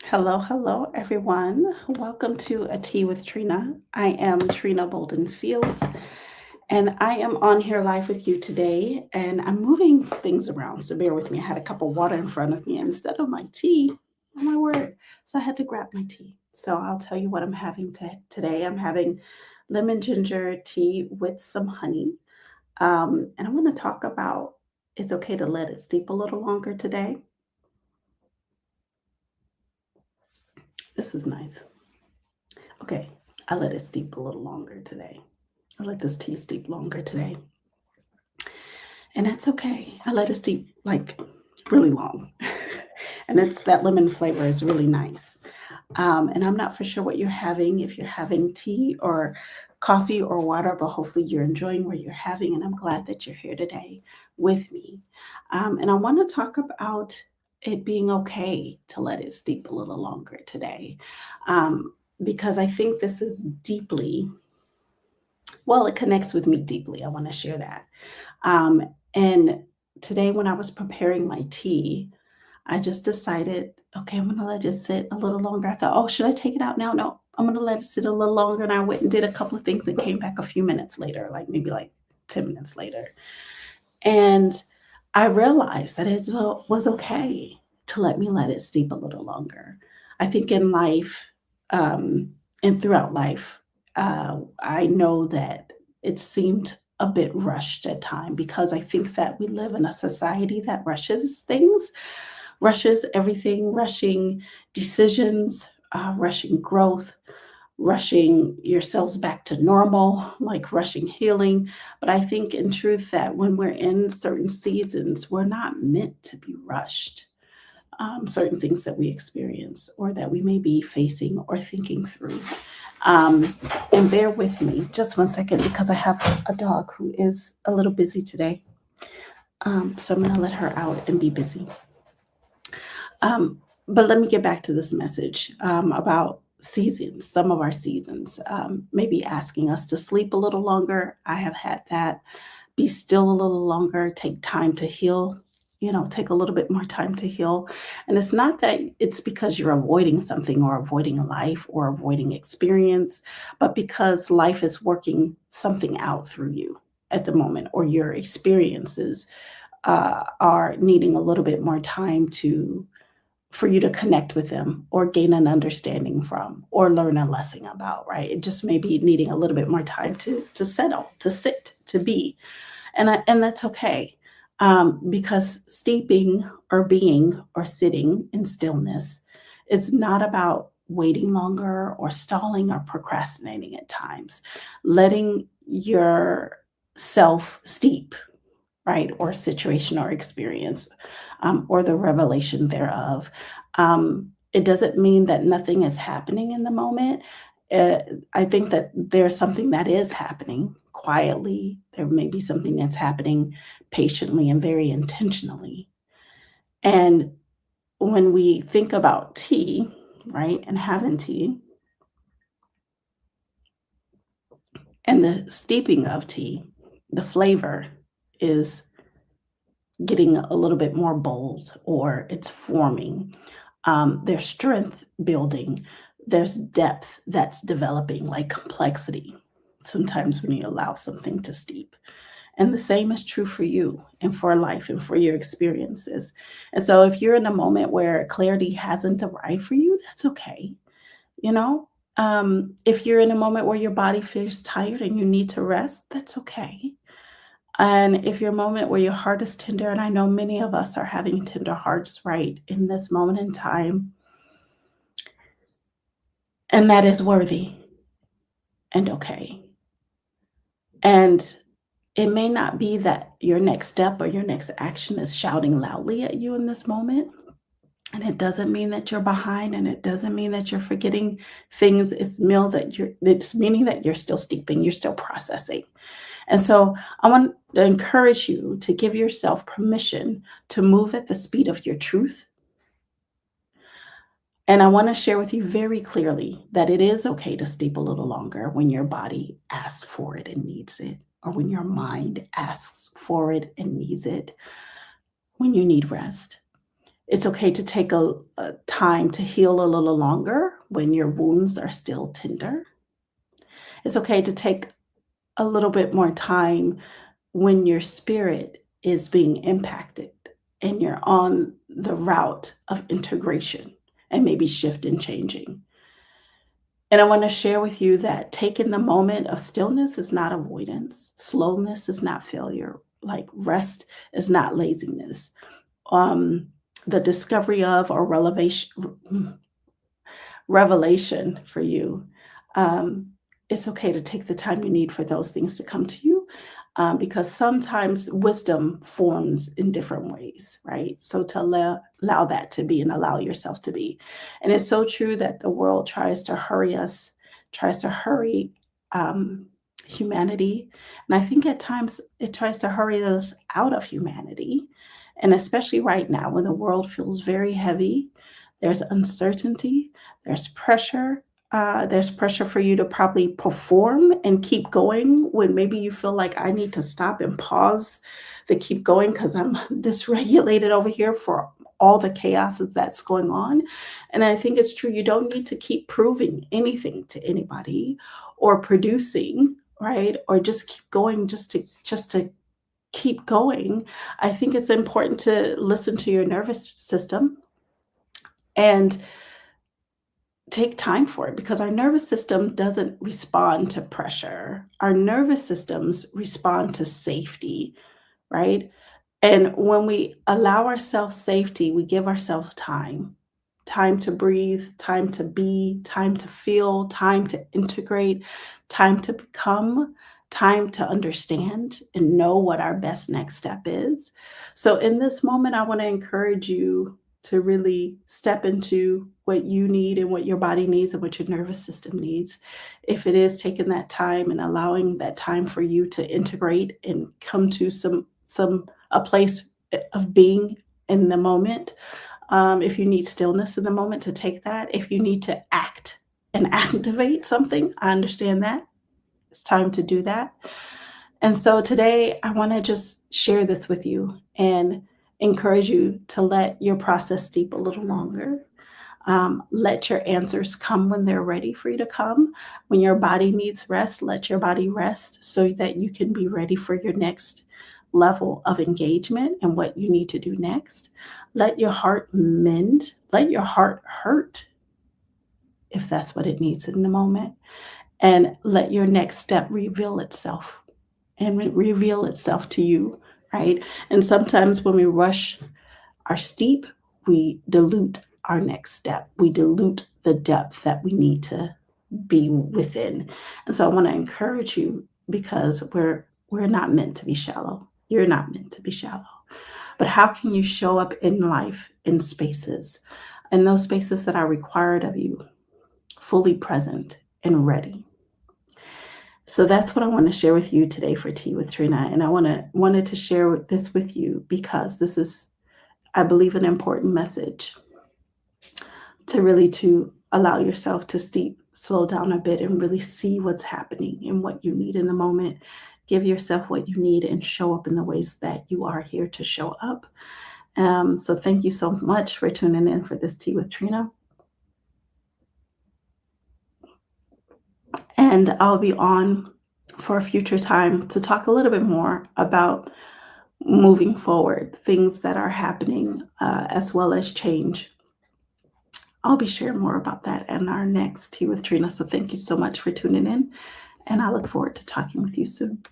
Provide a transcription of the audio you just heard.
Hello, hello, everyone. Welcome to A Tea with Trina. I am Trina Bolden Fields, and I am on here live with you today. And I'm moving things around, so bear with me. I had a cup of water in front of me instead of my tea. Oh my word! So I had to grab my tea. So I'll tell you what I'm having today. I'm having lemon ginger tea with some honey, and I'm going to talk about it's okay to let it steep a little longer today. This is nice. Okay, I let it steep a little longer today. I let this tea steep longer today, and that's okay. I let it steep like really long, and it's that lemon flavor is really nice. And I'm not for sure what you're having, if you're having tea or coffee or water, but hopefully you're enjoying what you're having. And I'm glad that you're here today with me. And I want to talk about it being okay to let it steep a little longer today, because I think this is deeply, well, it connects with me deeply. I want to share that. And today, when I was preparing my tea, I just decided, okay, I'm gonna let it sit a little longer. I thought, oh, should I take it out now? No, I'm gonna let it sit a little longer. And I went and did a couple of things and came back a few minutes later, like maybe like 10 minutes later. And I realized that was okay to let me let it steep a little longer. I think in life, and throughout life, I know that it seemed a bit rushed at time because I think that we live in a society that rushes things, rushes everything, rushing decisions, rushing growth, rushing yourselves back to normal, like rushing healing. But I think in truth that when we're in certain seasons, we're not meant to be rushed. Certain things that we experience or that we may be facing or thinking through. Um, and bear with me just one second because I have a dog who is a little busy today. So I'm going to let her out and be busy. But let me get back to this message about seasons, some of our seasons, maybe asking us to sleep a little longer. I have had that. Be still a little longer, take time to heal, take a little bit more time to heal. And it's not that it's because you're avoiding something or avoiding life or avoiding experience, but because life is working something out through you at the moment, or your experiences are needing a little bit more time to for you to connect with them or gain an understanding from or learn a lesson about, right? It just may be needing a little bit more time to settle, to sit, to be. And that's okay. Because steeping or being or sitting in stillness is not about waiting longer or stalling or procrastinating at times. Letting yourself steep, right? Or situation or experience, or the revelation thereof. It doesn't mean that nothing is happening in the moment. Uh, I think that there's something that is happening quietly. There may be something that's happening patiently and very intentionally. And when we think about tea, right, and having tea and the steeping of tea, the flavor is getting a little bit more bold or it's forming. There's strength building, there's depth that's developing, like complexity, sometimes when you allow something to steep. And the same is true for you and for life and for your experiences. And so if you're in a moment where clarity hasn't arrived for you, that's okay. You know, if you're in a moment where your body feels tired and you need to rest, that's okay. And if your moment where your heart is tender, and I know many of us are having tender hearts right in this moment in time, and that is worthy and okay. And it may not be that your next step or your next action is shouting loudly at you in this moment. And it doesn't mean that you're behind and it doesn't mean that you're forgetting things. It's meaning that you're still steeping, you're still processing. And so I want to encourage you to give yourself permission to move at the speed of your truth. And I want to share with you very clearly that it is okay to steep a little longer when your body asks for it and needs it, or when your mind asks for it and needs it, when you need rest. It's okay to take a time to heal a little longer when your wounds are still tender. It's okay to take a little bit more time when your spirit is being impacted and you're on the route of integration and maybe shift and changing. And I want to share with you that taking the moment of stillness is not avoidance, slowness is not failure, like rest is not laziness. Um, the discovery of or revelation for you. Um, it's okay to take the time you need for those things to come to you, because sometimes wisdom forms in different ways, right? So to allow that to be and allow yourself to be. And it's so true that the world tries to hurry us, tries to hurry humanity. And I think at times it tries to hurry us out of humanity. And especially right now when the world feels very heavy, there's uncertainty, there's pressure for you to probably perform and keep going when maybe you feel like I need to stop and pause the keep going because I'm dysregulated over here for all the chaos that's going on. And I think it's true. You don't need to keep proving anything to anybody or producing, right? Or just keep going just to keep going. I think it's important to listen to your nervous system and take time for it because our nervous system doesn't respond to pressure. Our nervous systems respond to safety, right? And when we allow ourselves safety, we give ourselves time. Time to breathe, time to be, time to feel, time to integrate, time to become, time to understand and know what our best next step is. So, in this moment, I want to encourage you to really step into what you need and what your body needs and what your nervous system needs. If it is taking that time and allowing that time for you to integrate and come to some a place of being in the moment. If you need stillness in the moment to take that, if you need to act and activate something, I understand that. It's time to do that. And so today, I want to just share this with you and encourage you to let your process steep a little longer. Let your answers come when they're ready for you to come. When your body needs rest, let your body rest so that you can be ready for your next level of engagement and what you need to do next. Let your heart mend. Let your heart hurt if that's what it needs in the moment. And let your next step reveal itself and reveal itself to you, right? And sometimes when we rush our steep, we dilute our next step. We dilute the depth that we need to be within. And so I want to encourage you because we're not meant to be shallow. You're not meant to be shallow. But how can you show up in life in spaces, in those spaces that are required of you, fully present and ready? So that's what I want to share with you today for Tea with Trina. And I wanted to share this with you because this is, I believe, an important message to allow yourself to slow down a bit and really see what's happening and what you need in the moment. Give yourself what you need and show up in the ways that you are here to show up. So thank you so much for tuning in for this Tea with Trina. And I'll be on for a future time to talk a little bit more about moving forward, things that are happening, as well as change. I'll be sharing more about that in our next Tea with Trina. So thank you so much for tuning in, and I look forward to talking with you soon.